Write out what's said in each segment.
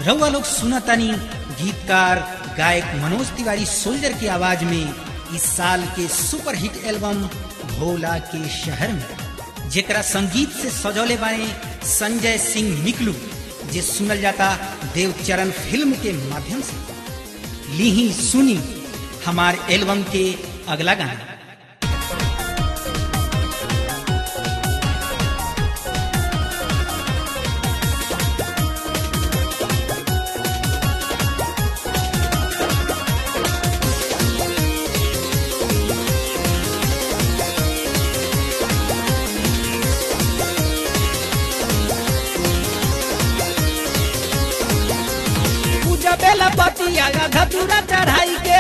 रउआ लोग सुनतानी गीतकार गायक मनोज तिवारी सोल्जर की आवाज में इस साल के सुपरहिट एल्बम भोला के शहर में, जेकरा संगीत से सजौले बाए संजय सिंह निकलू, जे सुनल जाता देवचरण फिल्म के माध्यम से। लीही सुनी हमार एल्बम के अगला गाना। बेला पतिया धतूरा चढ़ाई के,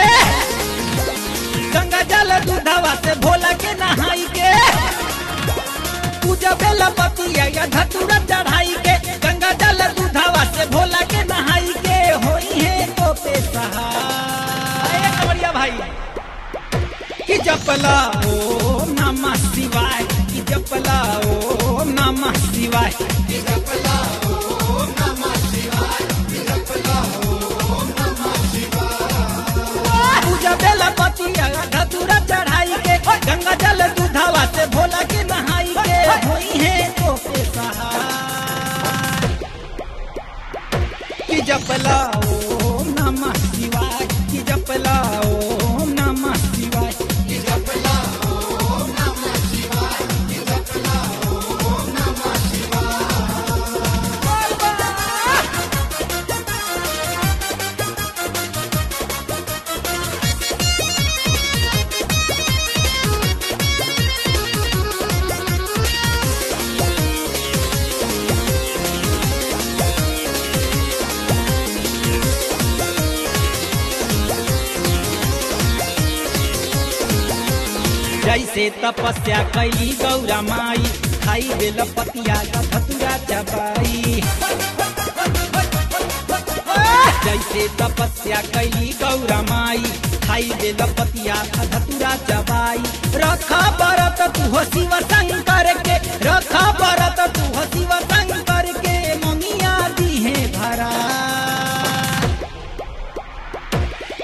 गंगा जल दूधवा से भोला के नहाई के। पूजा बेला पतिया धतूरा चढ़ाई के, गंगा जल दूधवा से भोला के नहाई के। होई है तो पे सहाय कमरिया भाई कि जपला ओम नमः शिवाय, कि जपला ओम नमः शिवाय, कि जपला ओम नमः शिवाय, कि जपला बेला पतिया धतूरा चढ़ाई के, गंगा जल दूधवा से भोला के नहाई के। होई है तो पे सहाय कि जपला ओम नमः शिवाय, कि जपला ओम नमः शिवाय, कि जपला ओम नमः शिवाय, कि जपला ओम नमः शिवाय। जैसे तपस्या कैली गौरा माई, खाई बेल पतिया का धतूरा चबाई। जैसे तपस्या कैली गौरा माई, खाई बेल पतिया का धतूरा चबाई। रखा बरत तू हो शिव शंकर के, रखा बरत तू हो शिव शंकर के। ममिया दी है भरा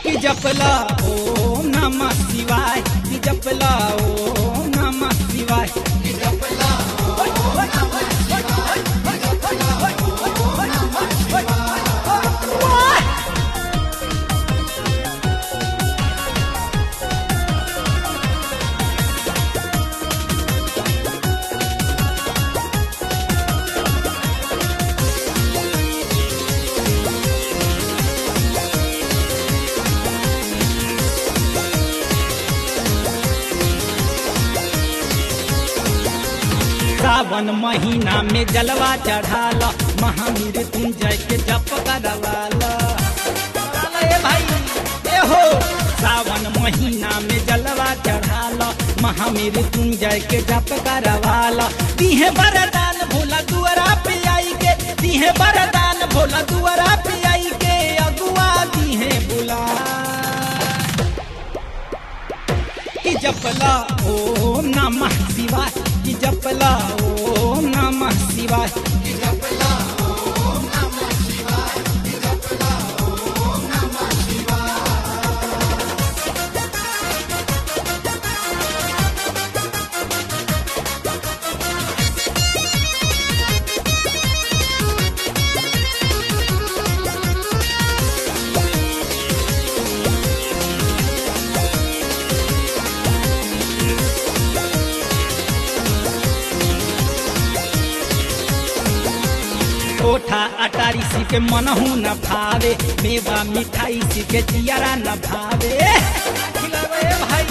कि जपला ओम नमः शिवाय, कि जपला ओम नमः शिवाय, कि जपला ओम नमः शिवाय, कि जपला ओम नमः शिवाय। सावन महीना में जलवा चढ़ाला, महामृत्युंजय के जप करवाला। भाई ए हो सावन महीना में जलवा चढ़ाला, महामृत्युंजय के जप करवाला। दीहे वरदान भोला दुआरा पे आई के, दीहे वरदान भोला दुआरा पे आई के। अगुआ दीहे बुला कि जपला ओम नमः शिवाय, कि जपला ओम नमः शिवाय, कि जपला ओम नमः शिवाय, कि जपला ओम नमः शिवाय। कोठा अटारी सी के मनहू न भावे, मेवा मिठाई सी के जियारा न भावे। भाई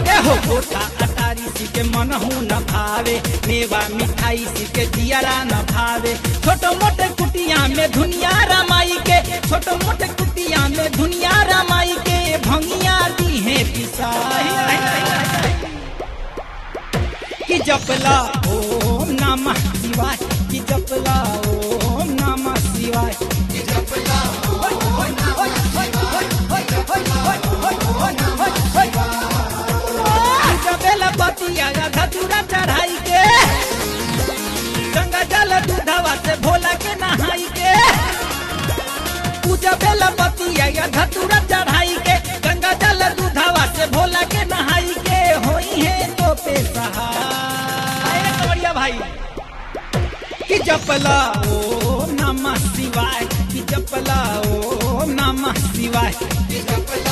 ए हो कोठा अटारी सी के मनहू न भावे, मेवा मिठाई सी के जियारा न भावे। छोटे मोटे कुटिया में धुनिया रमाई के, छोटे मोटे कुटिया में धुनिया रमाई के। भंगिया दी है पिसाई कि जपला ओम नमः शिवाय, कि जपला ओम नमः शिवाय, कि जपला ओम नमः शिवाय, कि जपला ओम नमः शिवाय। जबेला पतिया धतूरा चढ़ाई के, गंगा जल दूधवा से भोला के नहाई के। भाई कि जपला ओम नमः शिवाय, कि जपला ओम नमः शिवाय, कि जपला